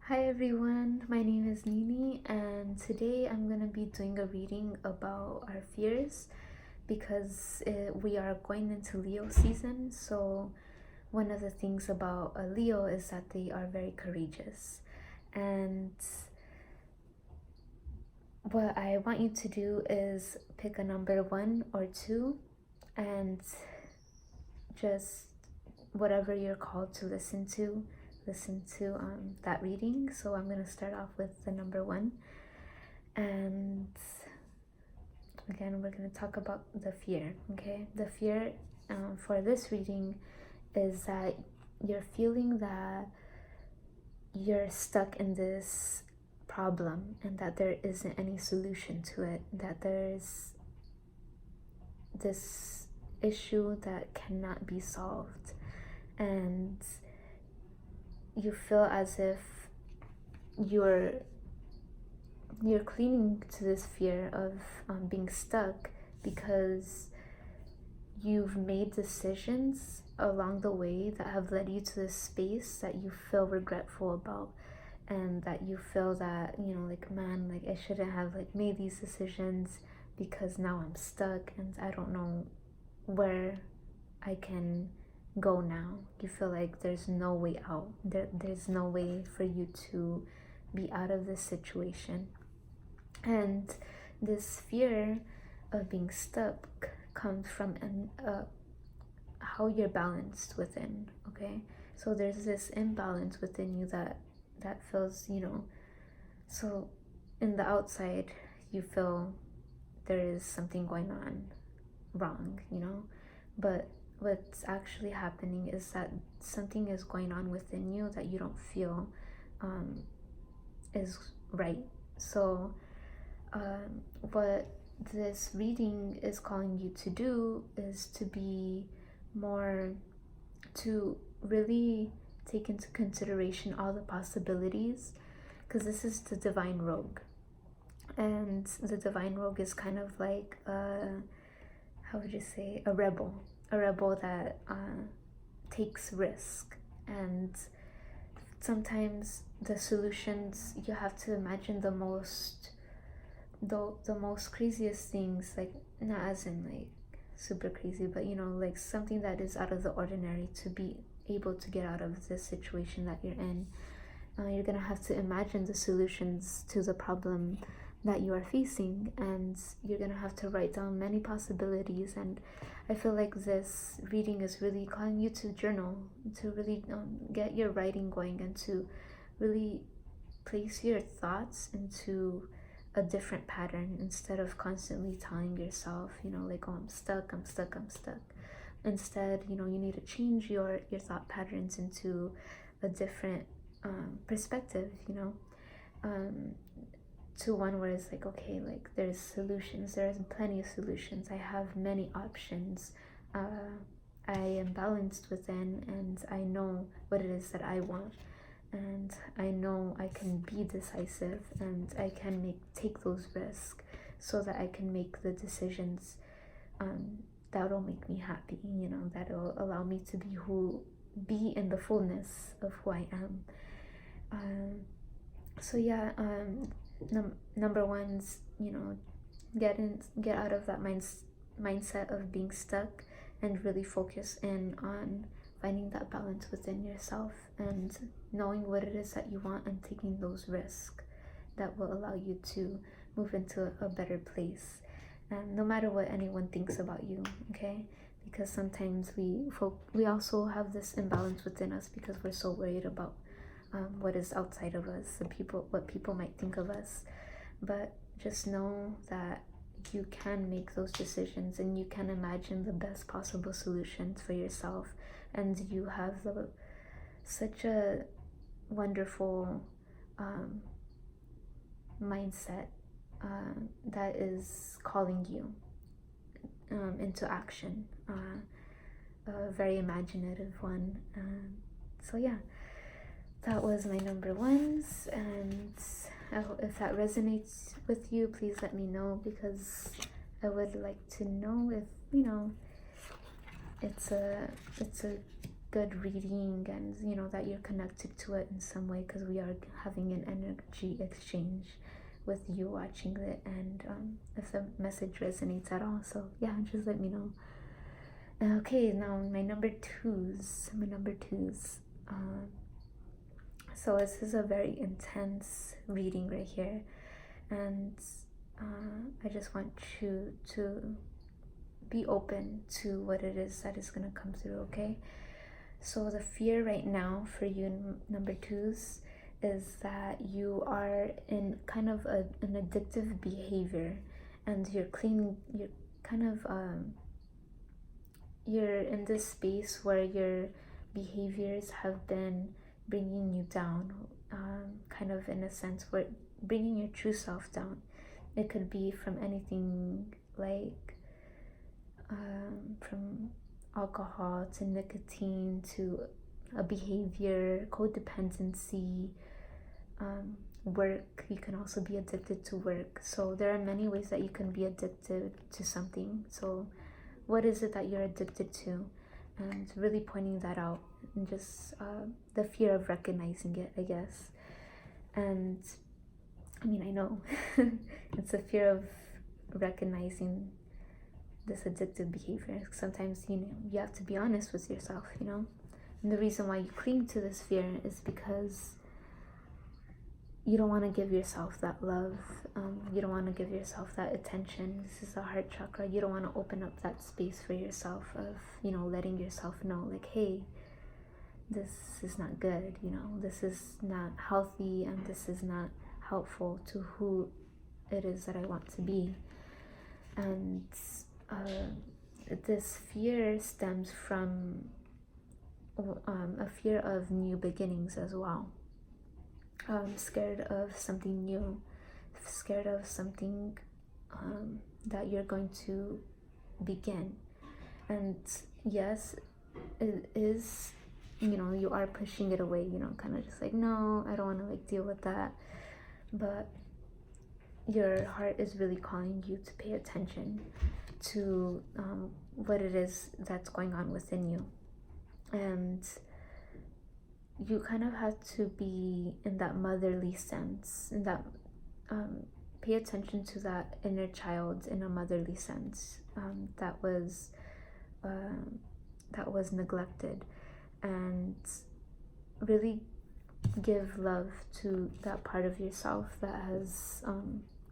Hi everyone, my name is Nini, and today I'm going to be doing a reading about our fears because we are going into Leo season. So, one of the things about a Leo is that they are very courageous. And what I want you to do is pick a number 1 or 2 and just whatever you're called to listen to that reading. So I'm going to start off with the number 1, and again we're going to talk about the fear. Okay, the fear for this reading is that you're feeling that you're stuck in this problem and that there isn't any solution to it, that there's this issue that cannot be solved, and you feel as if you're clinging to this fear of being stuck because you've made decisions along the way that have led you to this space that you feel regretful about, and that you feel that, like, man, like, I shouldn't have like made these decisions because now I'm stuck and I don't know where I can go now. You feel like there's no way out. There's no way for you to be out of this situation. And this fear of being stuck comes from how you're balanced within. Okay, so there's this imbalance within you that feels, so in the outside you feel there is something going on wrong, but what's actually happening is that something is going on within you that you don't feel is right. So what this reading is calling you to do is to be more, to really take into consideration all the possibilities, because this is the divine rogue, and the divine rogue is kind of like how would you say, a rebel that takes risk. And sometimes the solutions, you have to imagine the most craziest things, like, not as in like super crazy, but like something that is out of the ordinary to be able to get out of this situation that you're in. You're gonna have to imagine the solutions to the problem that you are facing, and you're gonna have to write down many possibilities. And I feel like this reading is really calling you to journal, to really get your writing going, and to really place your thoughts into a different pattern instead of constantly telling yourself, like, oh, I'm stuck. Instead, you need to change your thought patterns into a different perspective, to one where it's like, okay, like, there's solutions, there's plenty of solutions, I have many options, I am balanced within, and I know what it is that I want, and I know I can be decisive, and I can take those risks so that I can make the decisions that'll make me happy, that'll allow me to be in the fullness of who I am. So yeah, number one's, get out of that mindset of being stuck, and really focus in on finding that balance within yourself, and knowing what it is that you want, and taking those risks that will allow you to move into a better place, and no matter what anyone thinks about you. Okay, because sometimes we also have this imbalance within us because we're so worried about what is outside of us, what people might think of us. But just know that you can make those decisions, and you can imagine the best possible solutions for yourself, and you have such a wonderful mindset that is calling you into action, a very imaginative one. So yeah, that was my number ones, and if that resonates with you, please let me know, because I would like to know if it's a good reading, and that you're connected to it in some way, because we are having an energy exchange with you watching it, and if the message resonates at all. So yeah, just let me know. Okay, now my number twos. So this is a very intense reading right here, and I just want you to be open to what it is that is going to come through, okay? So the fear right now for you number twos is that you are in kind of an addictive behavior, and you're you're in this space where your behaviors have been bringing you down, kind of in a sense where bringing your true self down. It could be from anything like from alcohol to nicotine to a behavior, codependency, work. You can also be addicted to work. So there are many ways that you can be addicted to something. So what is it that you're addicted to? And really pointing that out, and just the fear of recognizing it, I guess. And I know it's a fear of recognizing this addictive behavior. Sometimes you have to be honest with yourself, and the reason why you cling to this fear is because you don't want to give yourself that love. You don't want to give yourself that attention. This is the heart chakra. You don't want to open up that space for yourself of letting yourself know, like, hey, this is not good, this is not healthy, and this is not helpful to who it is that I want to be. And this fear stems from a fear of new beginnings as well. Scared of something new, scared of something that you're going to begin. And yes, it is, you are pushing it away, kind of just like, no, I don't want to like deal with that. But your heart is really calling you to pay attention to what it is that's going on within you. And you kind of have to be in that motherly sense, in that pay attention to that inner child in a motherly sense, that was neglected, and really give love to that part of yourself that has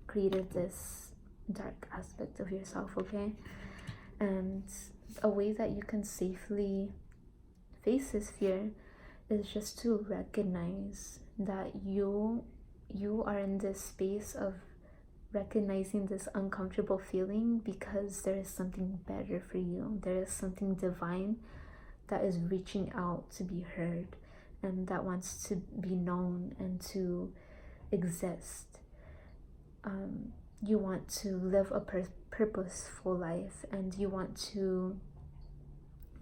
created this dark aspect of yourself, okay? And a way that you can safely face this fear is just to recognize that you are in this space of recognizing this uncomfortable feeling, because there is something better for you. There is something divine that is reaching out to be heard, and that wants to be known and to exist. You want to live a purposeful life, and you want to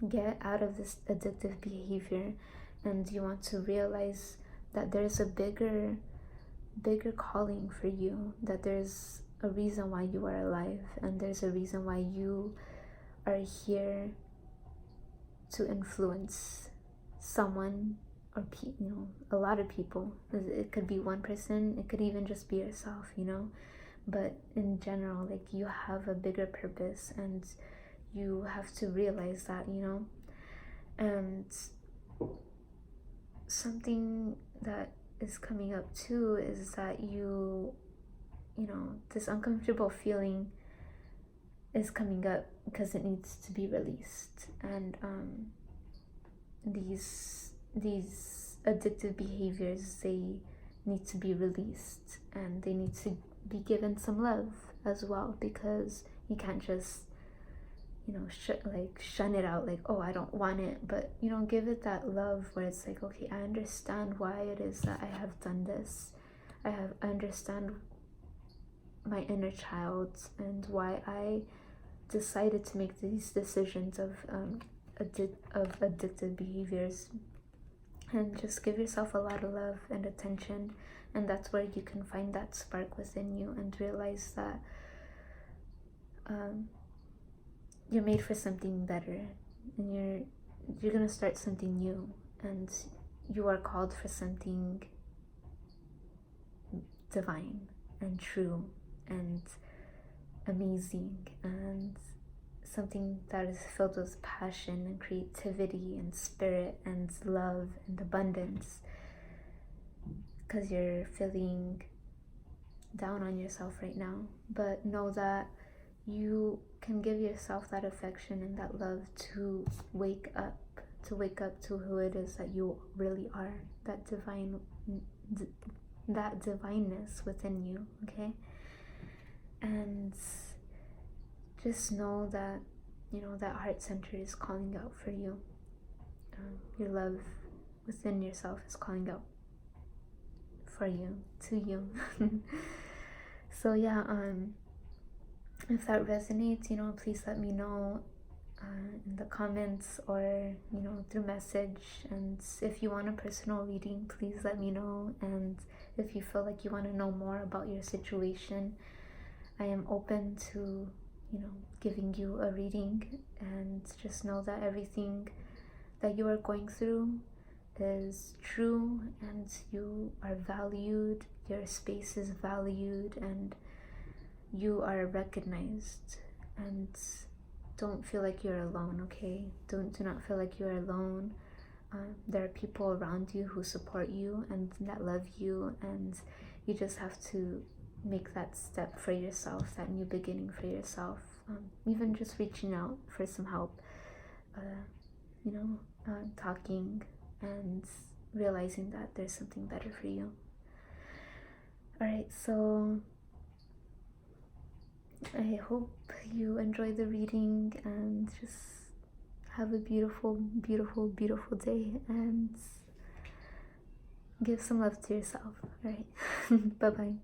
get out of this addictive behavior, and you want to realize that there's a bigger calling for you, that there's a reason why you are alive, and there's a reason why you are here to influence someone, or a lot of people. It could be one person, it could even just be yourself, but in general, like, you have a bigger purpose, and you have to realize that, and something that is coming up too is that this uncomfortable feeling is coming up because it needs to be released, and these addictive behaviors, they need to be released, and they need to be given some love as well, because you can't just shun it out, like, oh, I don't want it, but give it that love where it's like, okay, I understand why it is that I have done this. I understand my inner child and why I decided to make these decisions of addictive behaviors. And just give yourself a lot of love and attention, and that's where you can find that spark within you and realize that you're made for something better, and you're gonna start something new, and you are called for something divine and true and amazing, and something that is filled with passion and creativity and spirit and love and abundance, because you're feeling down on yourself right now. But know that you can give yourself that affection and that love to wake up to who it is that you really are, that that divineness within you. Okay, and just know that, you know, that heart center is calling out for you. Your love within yourself is calling out for you, to you. So yeah, if that resonates, you know, please let me know in the comments, or, you know, through message. And if you want a personal reading, please let me know. And if you feel like you want to know more about your situation, I am open to, you know, giving you a reading. And just know that everything that you are going through is true, and you are valued, your space is valued, and you are recognized. And don't feel like you're alone, okay? Do not feel like you're alone. There are people around you who support you and that love you, and you just have to make that step for yourself, that new beginning for yourself. Even just reaching out for some help, you know, talking and realizing that there's something better for you. Alright, so I hope you enjoy the reading, and just have a beautiful, beautiful, beautiful day, and give some love to yourself. Alright, bye bye.